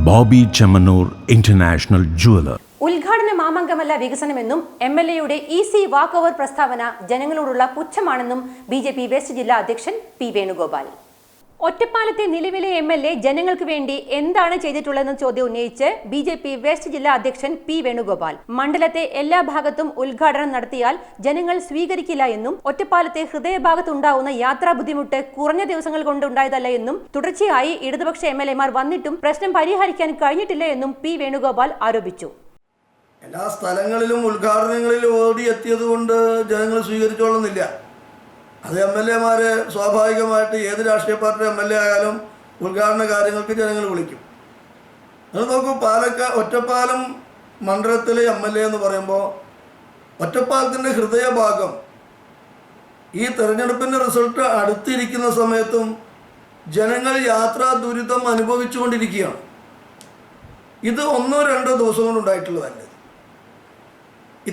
Bobby Chemmanur international jeweller. ഉദ്ഘാടന മാമാങ്കമല്ല വികസനമെന്നും MLAയുടെ easy walk over പ്രസ്താവന ജനങ്ങളോടുള്ള പുച്ഛമാണെന്നും BJP west ജില്ലാ അധ്യക്ഷൻ P. വേണുഗോപാൽ. ഒറ്റപ്പാലത്തെ നിലവിലെ MLA ജനങ്ങൾക്ക് വേണ്ടി എന്താണ് ചെയ്തിട്ടുള്ളതെന്ന് ചോദ്യം ഉന്നയിച്ച് BJP വെസ്റ്റ് ജില്ലാ അധ്യക്ഷൻ P. വേണുഗോപാൽ. മണ്ഡലത്തെ എല്ലാ ഭാഗത്തും ഉദ്ഘാടനം നടത്തിയാൽ ജനങ്ങൾ സ്വീകരിക്കില്ല എന്നും ഒറ്റപ്പാലത്തെ ഹൃദയഭാഗത്തുണ്ടാവുന്ന യാത്രാ ബുദ്ധിമുട്ട് കുറഞ്ഞ ദിവസങ്ങൾ കൊണ്ട് ഉണ്ടായതല്ല എന്നും തുടർച്ചയായി ഇടതുപക്ഷ MLAമാർ വന്നിട്ടും പ്രശ്നം പരിഹരിക്കാൻ കഴിഞ്ഞിട്ടില്ല എന്നും P. വേണുഗോപാൽ ആരോപിച്ചു. എല്ലാ സ്ഥലങ്ങളിലും ഉദ്ഘാടനങ്ങളിൽ ഓടിയെത്തിയത് കൊണ്ട് ജനങ്ങൾ സ്വീകരിച്ചോളുന്നില്ല. അത് MLAമാർ സ്വാഭാവികമായിട്ട് ഏത് രാഷ്ട്രീയ പാർട്ടി MLA ആയാലും ഉദ്ഘാടന കാര്യങ്ങൾക്ക് ജനങ്ങൾ വിളിക്കും. അത് നോക്കൂ, ഒറ്റപ്പാലം മണ്ഡലത്തിലെ MLA എന്ന് പറയുമ്പോൾ ഒറ്റപ്പാലത്തിൻ്റെ ഹൃദയഭാഗം ഈ തെരഞ്ഞെടുപ്പിൻ്റെ റിസൾട്ട് അടുത്തിരിക്കുന്ന സമയത്തും ജനങ്ങൾ യാത്രാ ദുരിതം അനുഭവിച്ചുകൊണ്ടിരിക്കുകയാണ്. ഇത് 1-2 ദിവസം കൊണ്ടുണ്ടായിട്ടുള്ളതല്ല.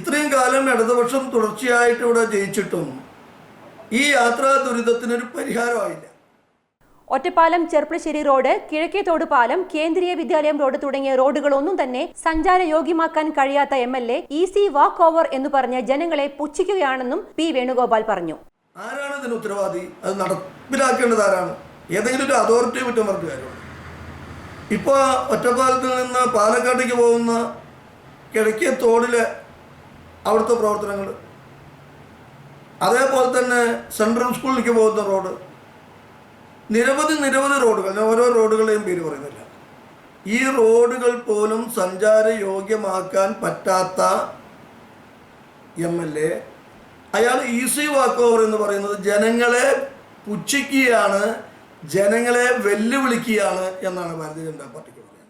ഇത്രയും കാലം ഇടതുപക്ഷം തുടർച്ചയായിട്ട് ഇവിടെ ജയിച്ചിട്ടും ഈ യാത്രാ ദുരിതത്തിനൊരു പരിഹാരമായില്ല. ഒറ്റപ്പാലം ചെർപ്പളശ്ശേരി റോഡ്, കിഴക്കേത്തോട് പാലം, കേന്ദ്രീയ വിദ്യാലയം റോഡ് തുടങ്ങിയ റോഡുകളൊന്നും തന്നെ സഞ്ചാരയോഗ്യമാക്കാൻ കഴിയാത്ത MLA ഈസി വാക്ക് ഓവർ എന്ന് പറഞ്ഞ് ജനങ്ങളെ പുച്ഛിക്കുകയാണെന്നും P. വേണുഗോപാൽ പറഞ്ഞു. ആരാണ് ഇതിന് ഉത്തരവാദി? അത് നടപ്പിലാക്കേണ്ടത് ആരാണ്? ഏതെങ്കിലും ഒരു അതോറിറ്റി കുറ്റം പറഞ്ഞ കാര്യമാണ്. ഇപ്പോൾ ഒറ്റപ്പാലത്തിൽ നിന്ന് പാലക്കാട്ടേക്ക് പോകുന്ന കിഴക്കേത്തോടിലെ അവിടുത്തെ പ്രവർത്തനങ്ങൾ, അതേപോലെ തന്നെ സെൻട്രൽ സ്കൂളിലേക്ക് പോകുന്ന റോഡ്, നിരവധി റോഡുകൾ, ഞാൻ ഓരോ റോഡുകളെയും പേര് പറയുന്നില്ല, ഈ റോഡുകൾ പോലും സഞ്ചാരയോഗ്യമാക്കാൻ പറ്റാത്ത MLA അയാൾ ഈസി വാക്ക് ഓവർ എന്ന് പറയുന്നത് ജനങ്ങളെ പുച്ഛിക്കുകയാണ്, ജനങ്ങളെ വെല്ലുവിളിക്കുകയാണ് എന്നാണ് ഭാരതീയ ജനതാ പാർട്ടിക്ക് പറയുന്നത്.